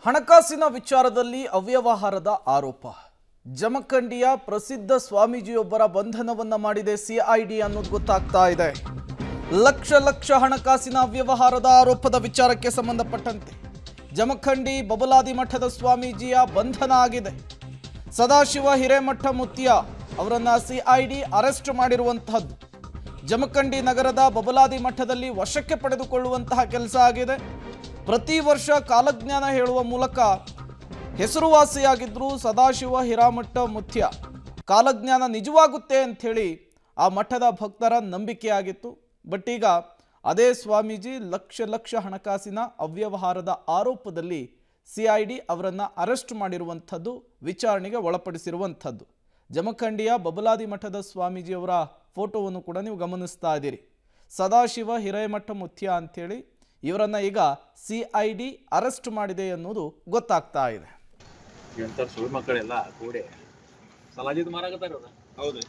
ಹಣಕಾಸಿನ ವಿಚಾರದಲ್ಲಿ ಅವ್ಯವಹಾರದ ಆರೋಪ. ಜಮಖಂಡಿಯ ಪ್ರಸಿದ್ಧ ಸ್ವಾಮೀಜಿಯೊಬ್ಬರ ಬಂಧನವನ್ನ ಮಾಡಿದೆ ಸಿಐಡಿ ಅನ್ನೋದು ಗೊತ್ತಾಗ್ತಾ ಇದೆ. ಲಕ್ಷ ಹಣಕಾಸಿನ ಅವ್ಯವಹಾರದ ಆರೋಪದ ವಿಚಾರಕ್ಕೆ ಸಂಬಂಧಪಟ್ಟಂತೆ ಜಮಖಂಡಿ ಬಬಲಾದಿ ಮಠದ ಸ್ವಾಮೀಜಿಯ ಬಂಧನ ಆಗಿದೆ. ಸದಾಶಿವ ಹಿರೇಮಠ ಮುತ್ಯ ಅವರನ್ನ ಸಿಐಡಿ ಅರೆಸ್ಟ್ ಮಾಡಿರುವಂತಹದ್ದು. ಜಮಖಂಡಿ ನಗರದ ಬಬಲಾದಿ ಮಠದಲ್ಲಿ ವಶಕ್ಕೆ ಪಡೆದುಕೊಳ್ಳುವಂತಹ ಕೆಲಸ ಆಗಿದೆ. ಪ್ರತಿ ವರ್ಷ ಕಾಲಜ್ಞಾನ ಹೇಳುವ ಮೂಲಕ ಹೆಸರುವಾಸಿಯಾಗಿದ್ದರು ಸದಾಶಿವ ಹಿರೇಮಠ ಮುತ್ಯ. ಕಾಲಜ್ಞಾನ ನಿಜವಾಗುತ್ತೆ ಅಂಥೇಳಿ ಆ ಮಠದ ಭಕ್ತರ ನಂಬಿಕೆಯಾಗಿತ್ತು. ಬಟ್ ಈಗ ಅದೇ ಸ್ವಾಮೀಜಿ ಲಕ್ಷ ಹಣಕಾಸಿನ ಅವ್ಯವಹಾರದ ಆರೋಪದಲ್ಲಿ ಸಿಐಡಿ ಅವರನ್ನು ಅರೆಸ್ಟ್ ಮಾಡಿರುವಂಥದ್ದು, ವಿಚಾರಣೆಗೆ ಒಳಪಡಿಸಿರುವಂಥದ್ದು. ಜಮಖಂಡಿಯ ಬಬಲಾದಿ ಮಠದ ಸ್ವಾಮೀಜಿಯವರ ಫೋಟೋವನ್ನು ಕೂಡ ನೀವು ಗಮನಿಸ್ತಾ ಇದ್ದೀರಿ. ಸದಾಶಿವ ಹಿರೇಮಠ ಮುತ್ಯ ಅಂಥೇಳಿ ಇವರನ್ನ ಈಗ ಸಿಐಡಿ ಅರೆಸ್ಟ್ ಮಾಡಿದೆ ಅನ್ನೋದು ಗೊತ್ತಾಗ್ತಾ ಇದೆ. ಸುಳ್ಳು ಮಕ್ಕಳೆಲ್ಲ ಕೂಡಿ ಸಲಾಜಿದ್ ಮಾರಾಕತ್ತಾರ. ಹೌದು,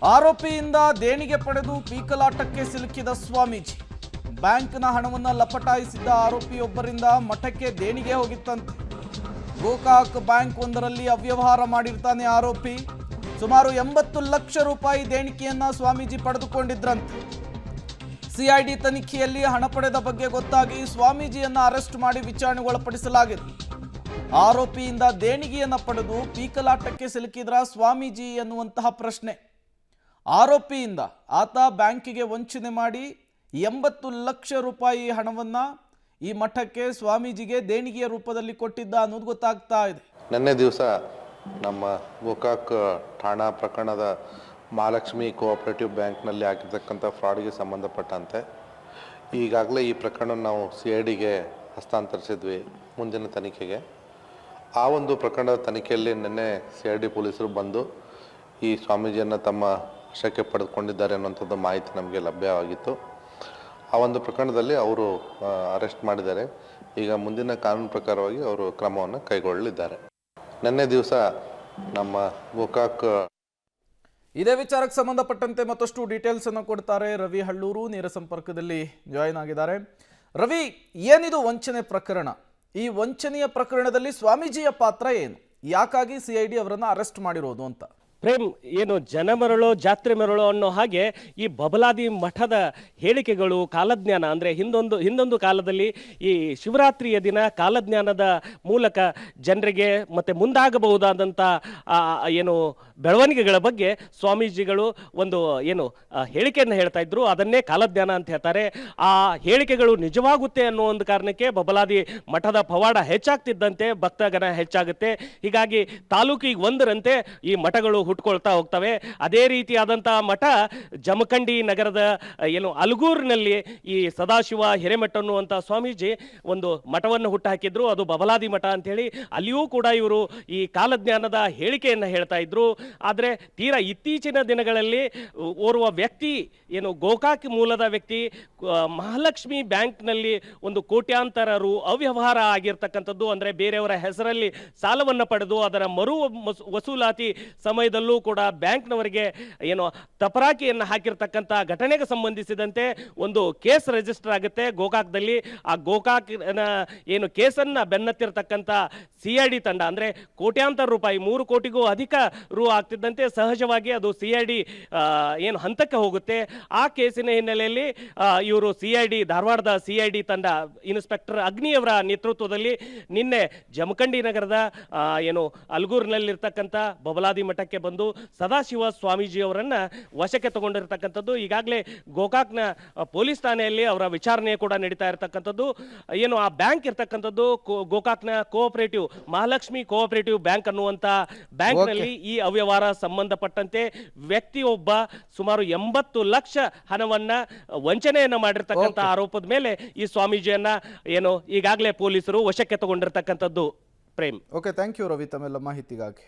ಆರೋಪಿಯಿಂದ ದೇಣಿಗೆ ಪಡೆದು ಪೀಕಲಾಟಕ್ಕೆ ಸಿಲುಕಿದ ಸ್ವಾಮೀಜಿ. ಬ್ಯಾಂಕ್ನ ಹಣವನ್ನು ಲಪಟಾಯಿಸಿದ್ದ ಆರೋಪಿಯೊಬ್ಬರಿಂದ ಮಠಕ್ಕೆ ದೇಣಿಗೆ ಹೋಗಿತ್ತಂತೆ. ಗೋಕಾಕ್ ಬ್ಯಾಂಕ್ ಒಂದರಲ್ಲಿ ಅವ್ಯವಹಾರ ಮಾಡಿರ್ತಾನೆ ಆರೋಪಿ. ಸುಮಾರು 80 ಲಕ್ಷ ರೂಪಾಯಿ ದೇಣಿಗೆಯನ್ನ ಸ್ವಾಮೀಜಿ ಪಡೆದುಕೊಂಡಿದ್ರಂತೆ. ಸಿಐಡಿ ತನಿಖೆಯಲ್ಲಿ ಹಣ ಪಡೆದ ಬಗ್ಗೆ ಗೊತ್ತಾಗಿ ಸ್ವಾಮೀಜಿಯನ್ನ ಅರೆಸ್ಟ್ ಮಾಡಿ ವಿಚಾರಣೆಗೆ ಒಳಪಡಿಸಲಾಗಿದೆ. ಆರೋಪಿಯಿಂದ ದೇಣಿಗೆಯನ್ನ ಪಡೆದು ಪೀಕಲಾಟಕ್ಕೆ ಸಿಲುಕಿದ್ರ ಸ್ವಾಮೀಜಿ ಎನ್ನುವಂತಹ ಪ್ರಶ್ನೆ. ಆರೋಪಿಯಿಂದ ಆತ ಬ್ಯಾಂಕಿಗೆ ವಂಚನೆ ಮಾಡಿ 80 ಲಕ್ಷ ರೂಪಾಯಿ ಹಣವನ್ನು ಈ ಮಠಕ್ಕೆ ಸ್ವಾಮೀಜಿಗೆ ದೇಣಿಗೆಯ ರೂಪದಲ್ಲಿ ಕೊಟ್ಟಿದ್ದ ಅನ್ನೋದು ಗೊತ್ತಾಗ್ತಾ ಇದೆ. ನಿನ್ನೆ ದಿವಸ ನಮ್ಮ ಗೋಕಾಕ್ ಠಾಣಾ ಪ್ರಕರಣದ ಮಹಾಲಕ್ಷ್ಮಿ ಕೋಆಪರೇಟಿವ್ ಬ್ಯಾಂಕ್ನಲ್ಲಿ ಆಗಿರ್ತಕ್ಕಂಥ ಫ್ರಾಡ್ಗೆ ಸಂಬಂಧಪಟ್ಟಂತೆ ಈಗಾಗಲೇ ಈ ಪ್ರಕರಣ ನಾವು ಸಿಐಡಿಗೆ ಹಸ್ತಾಂತರಿಸಿದ್ವಿ ಮುಂದಿನ ತನಿಖೆಗೆ. ಆ ಒಂದು ಪ್ರಕರಣದ ತನಿಖೆಯಲ್ಲಿ ನಿನ್ನೆ ಸಿಐಡಿ ಪೊಲೀಸರು ಬಂದು ಈ ಸ್ವಾಮೀಜಿಯನ್ನು ತಮ್ಮ ವಶಕ್ಕೆ ಪಡೆದುಕೊಂಡಿದ್ದಾರೆ ಅನ್ನುವಂಥದ್ದು ಮಾಹಿತಿ ನಮಗೆ ಲಭ್ಯವಾಗಿತ್ತು. ಆ ಒಂದು ಪ್ರಕರಣದಲ್ಲಿ ಅವರು ಅರೆಸ್ಟ್ ಮಾಡಿದ್ದಾರೆ. ಈಗ ಮುಂದಿನ ಕಾನೂನು ಪ್ರಕಾರವಾಗಿ ಅವರು ಕ್ರಮವನ್ನು ಕೈಗೊಳ್ಳಲಿದ್ದಾರೆ. ನಿನ್ನೆ ದಿವಸ ನಮ್ಮ ಗೋಕಾಕ್ ಇದೇ ವಿಚಾರಕ್ಕೆ ಸಂಬಂಧಪಟ್ಟಂತೆ ಮತ್ತಷ್ಟು ಡೀಟೇಲ್ಸ್ ಅನ್ನು ಕೊಡ್ತಾರೆ ರವಿ ಹಳ್ಳೂರು, ನೇರ ಸಂಪರ್ಕದಲ್ಲಿ ಜಾಯಿನ್ ಆಗಿದ್ದಾರೆ. ರವಿ, ಏನಿದು ವಂಚನೆ ಪ್ರಕರಣ? ಈ ವಂಚನೆಯ ಪ್ರಕರಣದಲ್ಲಿ ಸ್ವಾಮೀಜಿಯ ಪಾತ್ರ ಏನು? ಯಾಕಾಗಿ ಸಿಐಡಿ ಅವರನ್ನು ಅರೆಸ್ಟ್ ಮಾಡಿರೋದು ಅಂತ? ಪ್ರೇಮ್, ಏನು ಜನ ಮರಳೋ ಜಾತ್ರೆ ಮರಳೋ ಅನ್ನೋ ಹಾಗೆ ಈ ಬಬಲಾದಿ ಮಠದ ಹೇಳಿಕೆಗಳು ಕಾಲಜ್ಞಾನ ಅಂದರೆ ಹಿಂದೊಂದು ಕಾಲದಲ್ಲಿ ಈ ಶಿವರಾತ್ರಿಯ ದಿನ ಕಾಲಜ್ಞಾನದ ಮೂಲಕ ಜನರಿಗೆ ಮತ್ತು ಮುಂದಾಗಬಹುದಾದಂಥ ಏನು ಬೆಳವಣಿಗೆಗಳ ಬಗ್ಗೆ ಸ್ವಾಮೀಜಿಗಳು ಒಂದು ಹೇಳಿಕೆಯನ್ನು ಹೇಳ್ತಾ ಇದ್ರು. ಅದನ್ನೇ ಕಾಲಜ್ಞಾನ ಅಂತ ಹೇಳ್ತಾರೆ. ಆ ಹೇಳಿಕೆಗಳು ನಿಜವಾಗುತ್ತೆ ಅನ್ನೋ ಒಂದು ಕಾರಣಕ್ಕೆ ಬಬಲಾದಿ ಮಠದ ಪವಾಡ ಹೆಚ್ಚಾಗ್ತಿದ್ದಂತೆ ಭಕ್ತಗಣ ಹೆಚ್ಚಾಗುತ್ತೆ. ಹೀಗಾಗಿ ತಾಲೂಕಿಗೆ ಒಂದರಂತೆ ಈ ಮಠಗಳು ಹುಟ್ಕೊಳ್ತಾ ಹೋಗ್ತವೆ. ಅದೇ ರೀತಿಯಾದಂತಹ ಮಠ ಜಮಖಂಡಿ ನಗರದ ಅಲಗೂರಿನಲ್ಲಿ ಈ ಸದಾಶಿವ ಹಿರೇಮಠ ಅನ್ನುವಂಥ ಸ್ವಾಮೀಜಿ ಒಂದು ಮಠವನ್ನು ಹುಟ್ಟುಹಾಕಿದ್ರು. ಅದು ಬಬಲಾದಿ ಮಠ ಅಂತೇಳಿ. ಅಲ್ಲಿಯೂ ಕೂಡ ಇವರು ಈ ಕಾಲಜ್ಞಾನದ ಹೇಳಿಕೆಯನ್ನು ಹೇಳ್ತಾ ಇದ್ರು. ಆದರೆ ತೀರಾ ಇತ್ತೀಚಿನ ದಿನಗಳಲ್ಲಿ ಓರ್ವ ವ್ಯಕ್ತಿ ಗೋಕಾಕ್ ಮೂಲದ ವ್ಯಕ್ತಿ ಮಹಾಲಕ್ಷ್ಮಿ ಬ್ಯಾಂಕ್ನಲ್ಲಿ ಒಂದು ಕೋಟ್ಯಾಂತರ ರು ಅವ್ಯವಹಾರ ಆಗಿರ್ತಕ್ಕಂಥದ್ದು, ಅಂದರೆ ಬೇರೆಯವರ ಹೆಸರಲ್ಲಿ ಸಾಲವನ್ನು ಪಡೆದು ಅದರ ಮರು ವಸೂಲಾತಿ ಸಮಯದಲ್ಲೂ ಕೂಡ ಬ್ಯಾಂಕ್ನವರಿಗೆ ತಪರಾಕಿಯನ್ನು ಹಾಕಿರ್ತಕ್ಕಂಥ ಘಟನೆಗೆ ಸಂಬಂಧಿಸಿದಂತೆ ಒಂದು ಕೇಸ್ ರಿಜಿಸ್ಟರ್ ಆಗುತ್ತೆ ಗೋಕಾಕ್ದಲ್ಲಿ. ಆ ಗೋಕಾಕ್ ಕೇಸನ್ನು ಬೆನ್ನತ್ತಿರ್ತಕ್ಕಂಥ ಸಿಐಡಿ ತಂಡ, ಅಂದರೆ ಕೋಟ್ಯಾಂತರ ರೂಪಾಯಿ 3 ಕೋಟಿಗೂ ಅಧಿಕ ರು ಆಗ್ತಿದ್ದಂತೆ ಸಹಜವಾಗಿ ಅದು ಸಿಐಡಿ ಹಂತಕ್ಕೆ ಹೋಗುತ್ತೆ. ಆ ಕೇಸಿನ ಹಿನ್ನೆಲೆಯಲ್ಲಿ ಇವರು ಸಿಐಡಿ, ಧಾರವಾಡದ ಸಿಐಡಿ ತಂಡ ಇನ್ಸ್ಪೆಕ್ಟರ್ ಅಗ್ನಿಯವರ ನೇತೃತ್ವದಲ್ಲಿ ನಿನ್ನೆ ಜಮಖಂಡಿ ನಗರದ ಅಲಗೂರಿನಲ್ಲಿರ್ತಕ್ಕಂಥ ಬಬಲಾದಿ ಮಠಕ್ಕೆ ಬಂದು ಸದಾಶಿವ ಸ್ವಾಮೀಜಿ ಅವರನ್ನ ವಶಕ್ಕೆ ತಗೊಂಡಿರ್ತಕ್ಕಂಥದ್ದು. ಈಗಾಗಲೇ ಗೋಕಾಕ್ನ ಪೊಲೀಸ್ ಠಾಣೆಯಲ್ಲಿ ಅವರ ವಿಚಾರಣೆ ಕೂಡ ನಡೀತಾ ಇರತಕ್ಕಂಥದ್ದು. ಆ ಬ್ಯಾಂಕ್ ಇರ್ತಕ್ಕಂಥದ್ದು ಗೋಕಾಕ್ನ ಕೋಆಪರೇಟಿವ್ ಮಹಾಲಕ್ಷ್ಮಿ ಕೋಆಪರೇಟಿವ್ ಬ್ಯಾಂಕ್ ಅನ್ನುವಂಥ ಬ್ಯಾಂಕ್ನಲ್ಲಿ ಈ ಅವ್ಯವಹಾರ ಸಂಬಂಧಪಟ್ಟಂತೆ ವ್ಯಕ್ತಿಯೊಬ್ಬ ಸುಮಾರು 80 ಲಕ್ಷ ಹಣವನ್ನ ವಂಚನೆಯನ್ನ ಮಾಡಿರ್ತಕ್ಕಂಥ ಆರೋಪದ ಮೇಲೆ ಈ ಸ್ವಾಮೀಜಿಯನ್ನ ಈಗಾಗಲೇ ಪೊಲೀಸರು ವಶಕ್ಕೆ ತಗೊಂಡಿರ್ತಕ್ಕಂಥದ್ದು. Prem, okay, thank you Ravi ತಮ್ಮೆಲ್ಲ ಮಾಹಿತಿಗಾಗಿ.